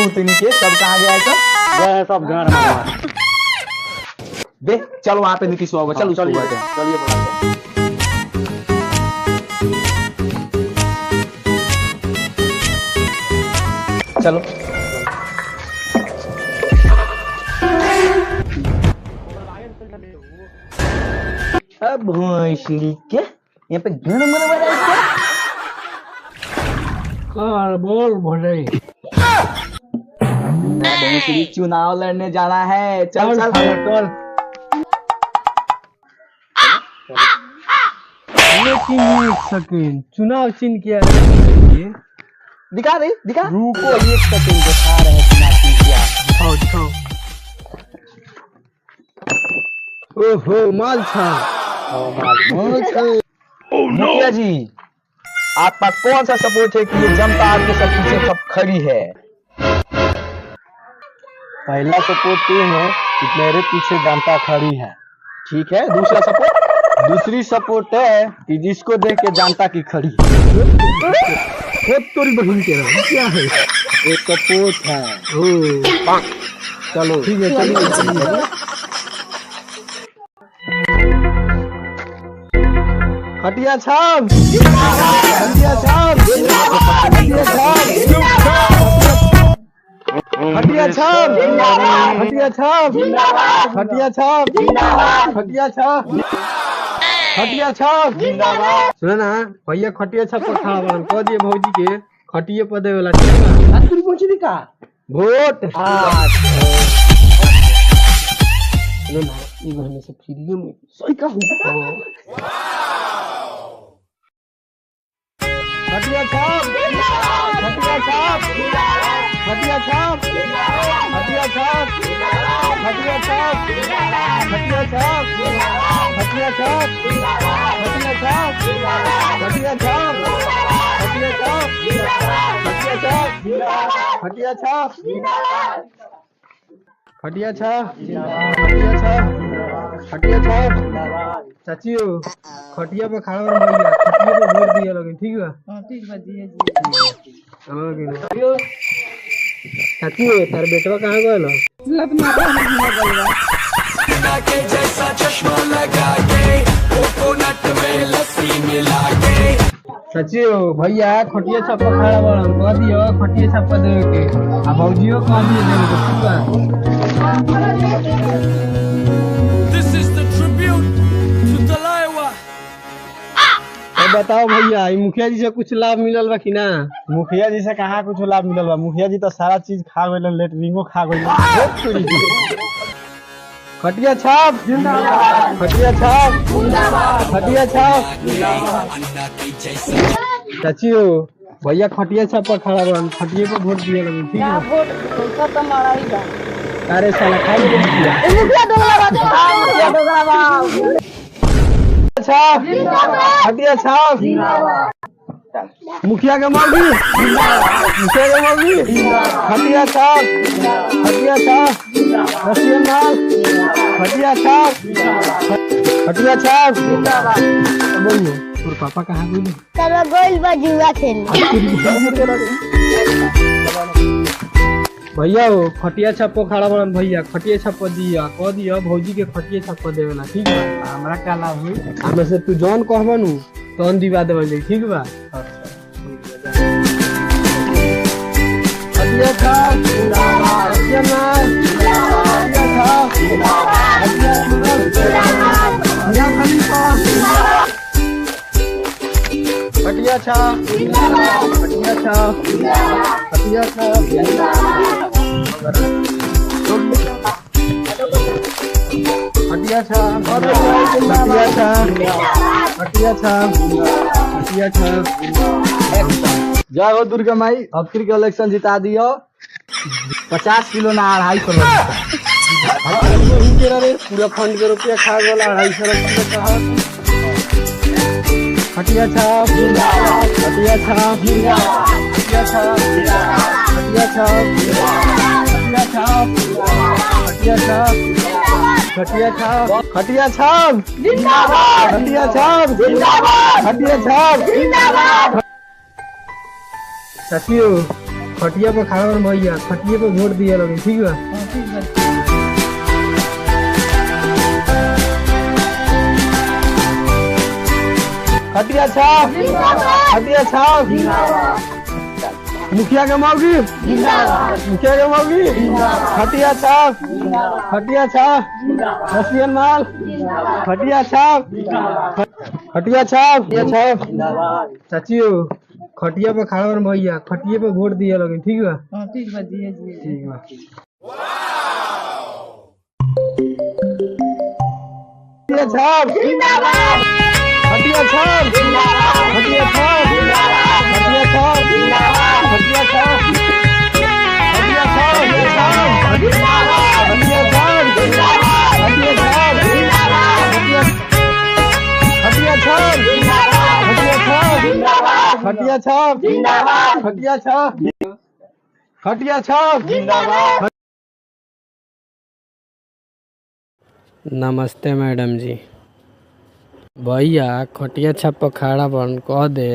तो नीचे सब कहाँ गया है? सब गए सब घर में। देख चलो वहाँ पे नीतीश बाबू चलो चलिए चलिए चलिए बुलाते हैं। चलो अब भोसड़ी के यहाँ पे गण मन बना क्या? कार बोल भोले भोसड़ी चुनाव लड़ने जाना है। चल चल चल। लेकिन एक सेकंड, चुनाव चिन्ह क्या है? दिखा दे दिखा। रुको एक सेकंड, दिखा रहे हैं चुनाव चिन्ह क्या। दिखाओ दिखाओ। ओहो माल छा। मुखिया जी आपका कौन सा सपोर्ट है कि ये जनता आपके सब पीछे सब खड़ी है? पहला सपोर्ट ये है कि मेरे पीछे जनता खड़ी है। ठीक है। दूसरा सपोर्ट? दूसरी सपोर्ट है कि जिसको देख के जनता की खड़ी। तोरी बहन के रहा क्या है? एक सपोर्ट है। चलो ठीक है चलिए। खटिया छाप खटिया छाप खटिया छाप खटिया छाप खटिया छाप खटिया छाप खटिया छाप खटिया छाप। सुना ना भैया, खटिया छाप पर खड़ा बन कह दिए भौजी के खटिए पर दे वाला पहुंची दी का वोट। ई महीने से फ्री में सही कहूं। खटिया छाप खटिया छाप खटिया छाप खटिया छाप खटिया छाप खटिया छाप खटिया छाप खटिया छाप खटिया छाप खटिया छाप खटिया छाप खटिया छाप खटिया छाप खटिया छाप खटिया छाप। चाची हो खटिया पे खड़ा हो भैया, खटिया पे वोट दिया लोगे ठीक बा? हां ठीक बा दिए जी। चलो लगे चाची हो तार बेटवा कहां गइल? लपना में गलवा के जैसा चश्मा लगा के कोकोनट में लस्सी मिला के। चाची हो भैया खटिया छाप पे खड़ा बड़ कह दियो खटिया छाप पे दे के आ भौजियो कह दिए दे के ठीक बा? This is the tribute to Talaiwa. अब बताओ भैया ई मुखिया जी से कुछ लाभ मिलल बा कि ना? मुखिया जी से कहाँ कुछ लाभ मिलल बा? मुखिया जी तो सारा चीज खा गइलन, लेटरिंगो खा गइलन। खटिया छाप जिंदाबाद, खटिया छाप जिंदाबाद, खटिया छाप। चाची हो भैया खटिया छाप पर खड़ा बन, खटिया पे वोट दिए लगे ठीक ना है? वोट खत्म माराई बा। अरे साला खाली मुखिया मुखिया दोगला बा, मुखिया दोगला बा। छाप खटिया छाप मुखिया के मौगी मुखिया के मौगी खटिया छाप खटिया छाप रसियन माल खटिया छाप खटिया छाप। बोलिए और पापा कहाँ गए? तब गोल बा जुआ खेलने। भैया हो खटिया छाप पर खड़ा बड़न भैया, खटिया छाप पर दिया कह दिया भौजी के खटिया छाप पर देवेला ठीक बा? हमरा का लाभ हुई? हमें से तू जौन कहबनू तौन दिवा देवल ठीक बा? खटिया छाप खटिया माल खटिया छाप खटिया खटिया छाप खटिया छाप खटिया छाप खटिया छाप खटिया छाप खटिया छाप खटिया छाप। जय हो दुर्गा माई, अब फिर के इलेक्शन जिता दियो। 50 किलो ना 250 पूरा फंड के रुपया खा गया 250 रुपया कहा। खटिया छाप खटिया छाप खटिया छाप खटिया छाप खटिया छाप खटिया छाप खटिया छाप खटिया छाप जिंदाबाद खटिया छाप जिंदाबाद खटिया छाप जिंदाबाद। चाचियो खटिया पे खड़ा और भैया खटिया पे वोट दिया लोग, ठीक बा? खटिया छाप, खटिया छाप, मुखिया के मौगी, मुखिया के मौगी, खटिया छाप, खटिया छाप, रसियन माल, खटिया छाप, खटिया छाप, खटिया छाप। चाची खटिया पे खड़ा और भैया खटिया पे वोट दिया लोग, ठीक बा? ठीक बा जी ठीक बा। खटिया छाप, खटिया छाप, खटिया छाप, खटिया छाप, खटिया छाप, खटिया छाप, खटिया छाप, खटिया छाप, खटिया छाप, खटिया छाप, खटिया छाप। नमस्ते मैडम जी। भैया खटिया छाप पर खड़ा बन कह दे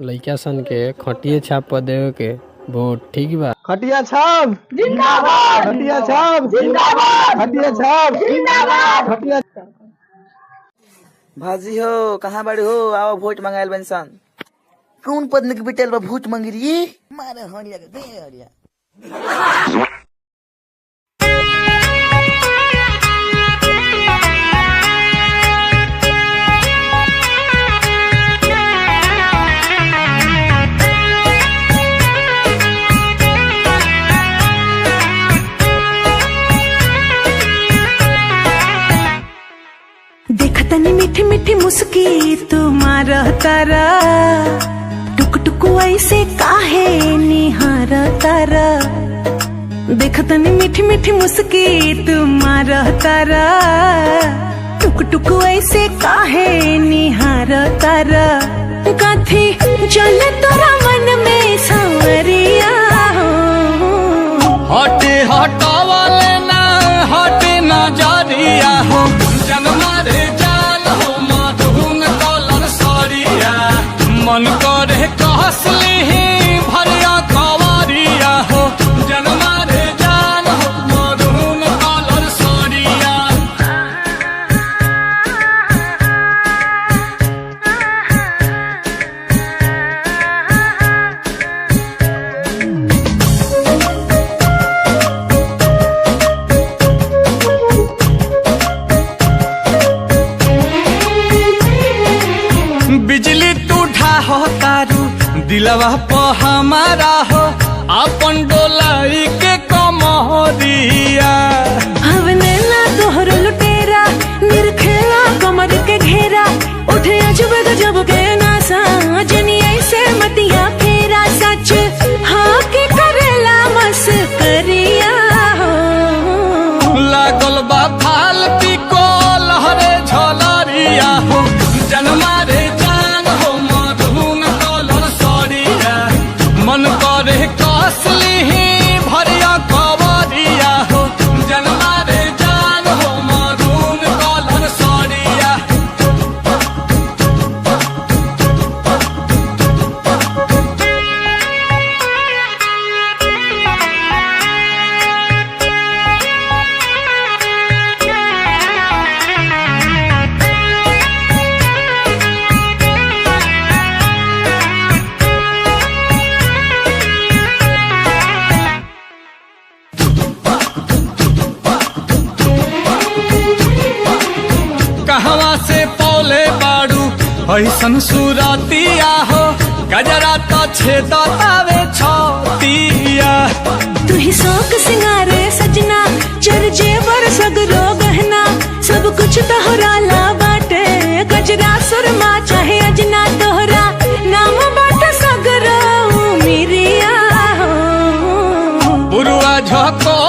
लइका सन के खटिया छाप पर देवे के वोट, ठीक बा? खटिया छाप जिंदाबाद, खटिया छाप जिंदाबाद, खटिया छाप जिंदाबाद, खटिया। भाजी हो कहाँ बड़ी हो, आओ वोट मंगाइल बंसन। कौन पद के बिटेल बा वोट मंगी रही मारे हड़िया के दे हड़िया। तनी मीठी मीठी मुस्की तुम्हारा तारा, टुक टुक ऐसे काहे निहार तारा। देख तनी मीठी मीठी मुस्की तुम्हारा तारा, टुक टुक ऐसे काहे निहार तारा। कथी चले तोरा मन में सांवरिया हो, हटे हटावा लेना हटे ना जारिया हो, जन्मा रे मन करे कहसली भरिया कवारिया हो, जन्मा रे जान हो मरून कलर सरिया। बिजली टूठा हो तारू दिलवा प हमारा हो, अपन डोलाई के कमरिया। हवने ना तोहर लुटेरा निरखेला कमर के घेरा, उठे अजब गजब के नासा जनी ऐसे मतिया फेरा। सच हाँ के करेला मस्करिया हो, लागल बा फालती को लहरे झलरिया हो, जन्मा रे जान हो मरून कलर सरिया। मन करे कसली भरिया कवरिया हो, जन्मा रे जान हो मरून कलर सरिया। कहवा से पौले बाड़ू ऐसन सुरतिया हो, गजरा तो छेदतावे छतिया। तू ही शौक सिंगारे सजना, चर जेवर सगरो गहना, सब कुछ तोहरा ला बाटे। गजरा सुरमा चाहे अजना, तोहरा नाम बाटे सगरो मिरिया हो। बुरुआ झको